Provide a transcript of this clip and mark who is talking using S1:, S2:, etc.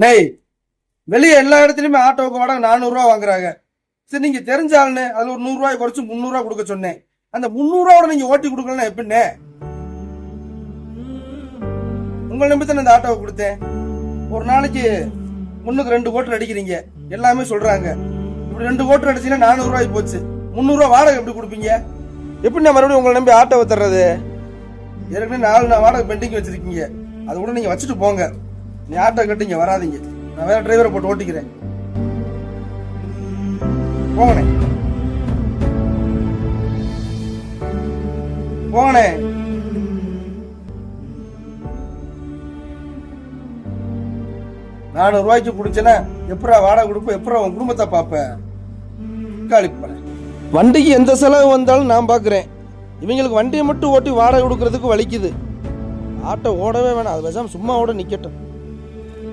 S1: நெய் வெளியே எல்லா இடத்துலயுமே ஆட்டோவுக்கு வாடகை 400 வாங்குறாங்க. சரி, நீங்க தெரிஞ்ச ஆளுன்னு அதுல ஒரு 100 குறைச்சு 300 கொடுக்க சொன்னேன். அந்த 300 நீங்க ஓட்டி கொடுக்கலன்னா எப்படின்னே? உங்களை நம்பி தானே இந்த ஆட்டோவை கொடுத்தேன். ஒரு நாளைக்கு 1-2 கோட்டர் அடிக்கிறீங்க, எல்லாமே சொல்றாங்க. இப்படி 2 கோட்டர் அடிச்சீங்கன்னா 400 போச்சு. 300 வாடகை எப்படி கொடுப்பீங்க? எப்படி நான் மறுபடியும் உங்களை நம்பி ஆட்டோவை தர்றது? ஏற்கனவே 4 வாடகை பெண்டிங் வச்சிருக்கீங்க, அது கூட நீங்க வச்சுட்டு போங்க. நீ ஆட்டோ கட்டிங்க வராதிங்க, நான் வேற டிரைவரை போட்டு ஓட்டிக்கிறேன். போங்கண்ணே போங்கண்ணே. $400 குடிச்சேன்னா எப்படா வாடகை கொடுப்ப, எப்படா உன் குடும்பத்தை பார்ப்ப? வண்டிக்கு எந்த செலவு வந்தாலும் நான் பார்க்குறேன். இவங்களுக்கு வண்டியை மட்டும் ஓட்டி வாடகை கொடுக்கறதுக்கு வலிக்குது. ஆட்டோ ஓடவே வேணாம், அது பேசாம சும்மா ஓட நிக்கட்டும்.